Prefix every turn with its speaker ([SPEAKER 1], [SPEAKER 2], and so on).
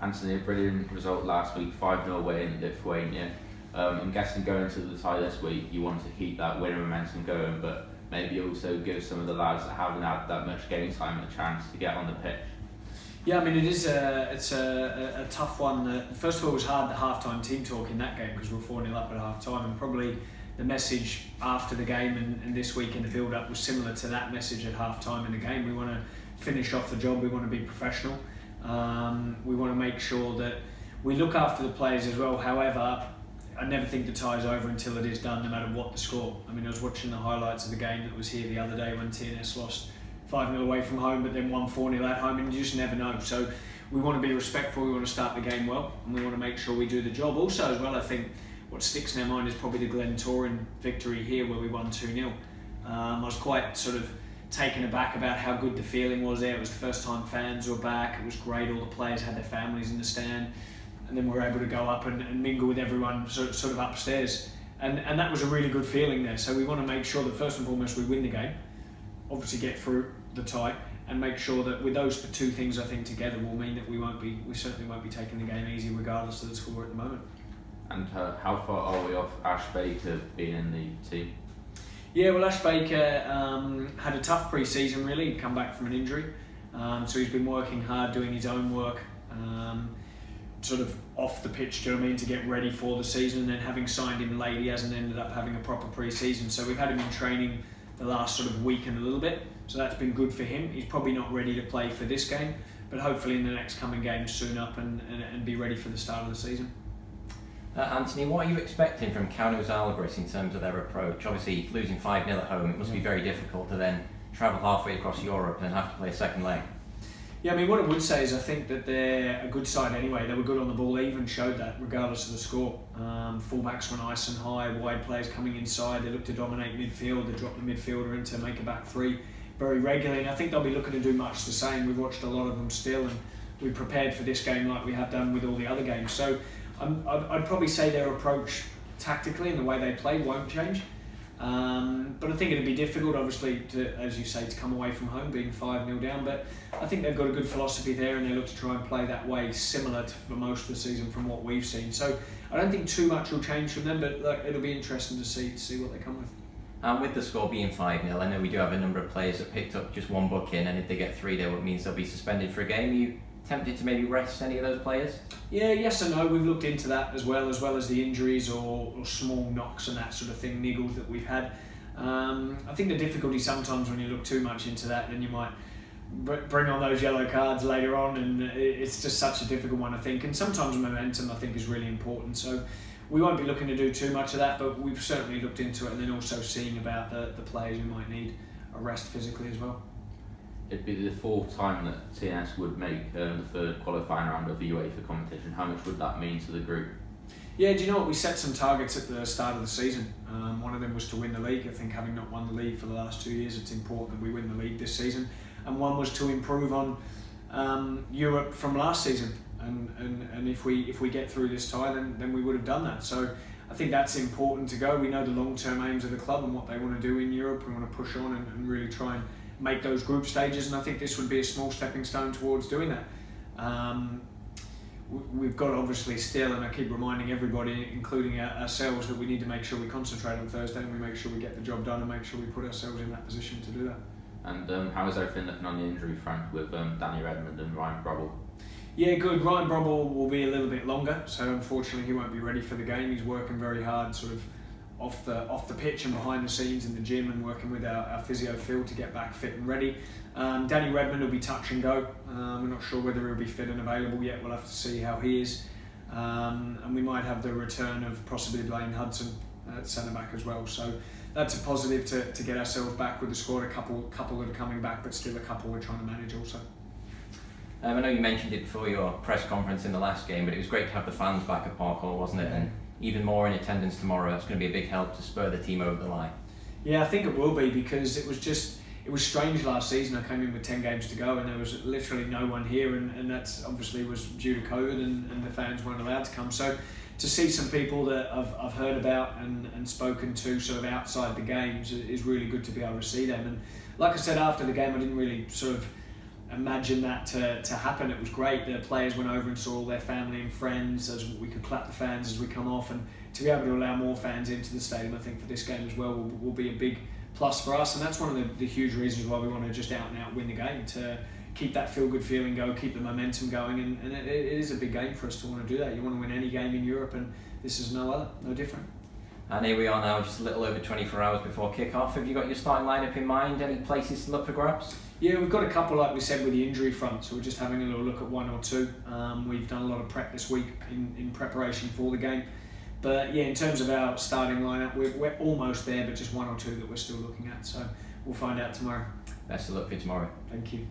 [SPEAKER 1] Anthony, a brilliant result last week, 5-0 away in Lithuania. I'm guessing going into the tie this week, you want to keep that winning momentum going, but maybe also give some of the lads that haven't had that much game time a chance to get on the pitch.
[SPEAKER 2] Yeah, I mean it's a tough one. First of all, it was hard the half-time team talk in that game because we were 4-0 up at half-time, and probably the message after the game and this week in the build-up was similar to that message at half-time in the game. We want to finish off the job, we want to be professional, we want to make sure that we look after the players as well. However, I never think the tie's over until it is done, no matter what the score. I mean, I was watching the highlights of the game that was here the other day when TNS lost 5-0 away from home, but then won 4-0 at home, and you just never know. So we want to be respectful, we want to start the game well, and we want to make sure we do the job. Also, as well, I think what sticks in our mind is probably the Glentoran victory here where we won 2-0. I was quite sort of taken aback about how good the feeling was there. It was the first time fans were back, it was great, all the players had their families in the stand, and then we were able to go up and mingle with everyone sort of upstairs. And that was a really good feeling there. So we want to make sure that first and foremost we win the game, obviously get through the tie, and make sure that with those two things, I think together will mean that we certainly won't be taking the game easy regardless of the score at the moment.
[SPEAKER 1] And how far are we off Ash Baker being in the team?
[SPEAKER 2] Yeah, well, Ash Baker had a tough pre-season really. He'd come back from an injury, so he's been working hard, doing his own work, sort of off the pitch, do you know what I mean, to get ready for the season. And then having signed him late, he hasn't ended up having a proper pre-season, so we've had him in training the last sort of week and a little bit, so that's been good for him. He's probably not ready to play for this game, but hopefully in the next coming games soon up and be ready for the start of the season.
[SPEAKER 3] Anthony, what are you expecting from Kauno Žalgiris in terms of their approach? Obviously, losing 5-0 at home, it must be very difficult to then travel halfway across Europe and have to play a second leg.
[SPEAKER 2] Yeah, I mean, what I would say is I think that they're a good side anyway. They were good on the ball, they even showed that regardless of the score. Fullbacks were nice and high, wide players coming inside, they looked to dominate midfield, they dropped the midfielder in to make a back three very regularly, and I think they'll be looking to do much the same. We've watched a lot of them still, and we prepared for this game like we have done with all the other games. So I'd probably say their approach tactically and the way they play won't change. But I think it'd be difficult, obviously, to, as you say, to come away from home being 5-0 down. But I think they've got a good philosophy there, and they look to try and play that way, similar to for most of the season from what we've seen. So I don't think too much will change from them, but look, it'll be interesting to see what they come with.
[SPEAKER 3] And with the score being 5-0, I know we do have a number of players that picked up just one booking, and if they get 3, that means they'll be suspended for a game. Are you tempted to maybe rest any of those players?
[SPEAKER 2] Yeah, yes and no. We've looked into that as well as the injuries or small knocks and that sort of thing, niggles that we've had. I think the difficulty sometimes when you look too much into that, then you might bring on those yellow cards later on, and it's just such a difficult one, I think. And sometimes momentum, I think, is really important. So we won't be looking to do too much of that, but we've certainly looked into it, and then also seeing about the players who might need a rest physically as well.
[SPEAKER 1] It'd be the 4th time that TNS would make the 3rd qualifying round of the UEFA competition. How much would that mean to the group?
[SPEAKER 2] Yeah, do you know what? We set some targets at the start of the season. One of them was to win the league. I think having not won the league for the last 2 years, it's important that we win the league this season. And one was to improve on Europe from last season. And if we get through this tie, then we would have done that. So I think that's important to go. We know the long-term aims of the club and what they want to do in Europe. We want to push on and really try and make those group stages, and I think this would be a small stepping stone towards doing that. We've got obviously still, and I keep reminding everybody, including ourselves, that we need to make sure we concentrate on Thursday and we make sure we get the job done and make sure we put ourselves in that position to do that.
[SPEAKER 1] And how is everything looking on the injury front with Danny Redmond and Ryan Brobble?
[SPEAKER 2] Yeah, good. Ryan Brobble will be a little bit longer, so unfortunately he won't be ready for the game. He's working very hard, sort of off the pitch and behind the scenes in the gym, and working with our physio Phil to get back fit and ready. Danny Redmond will be touch and go. We're not sure whether he'll be fit and available yet. We'll have to see how he is. And we might have the return of possibly Blaine Hudson at centre back as well. So that's a positive to get ourselves back with the squad. A couple that are coming back, but still a couple we're trying to manage also.
[SPEAKER 3] I know you mentioned it before your press conference in the last game, but it was great to have the fans back at Park Hall, wasn't it? And even more in attendance tomorrow. That's going to be a big help to spur the team over the line. Yeah,
[SPEAKER 2] I think it will be, because it was strange last season. I came in with 10 games to go and there was literally no one here, and that's obviously was due to COVID and the fans weren't allowed to come. So to see some people that I've heard about and spoken to sort of outside the games is really good to be able to see them. And like I said after the game, I didn't really sort of imagine that to happen. It was great. The players went over and saw all their family and friends, as we could clap the fans as we come off, and to be able to allow more fans into the stadium, I think for this game as well will be a big plus for us, and that's one of the huge reasons why we want to just out and out win the game, to keep that feel good feeling going, keep the momentum going, and it is a big game for us to want to do that. You want to win any game in Europe, and this is no different.
[SPEAKER 3] And here we are now, just a little over 24 hours before kick-off. Have you got your starting lineup in mind? Any places to look for grabs?
[SPEAKER 2] Yeah, we've got a couple, like we said, with the injury front, so we're just having a little look at one or two. We've done a lot of prep this week in preparation for the game. But yeah, in terms of our starting lineup, we're almost there, but just one or two that we're still looking at. So we'll find out tomorrow.
[SPEAKER 3] Best of luck for tomorrow.
[SPEAKER 2] Thank you.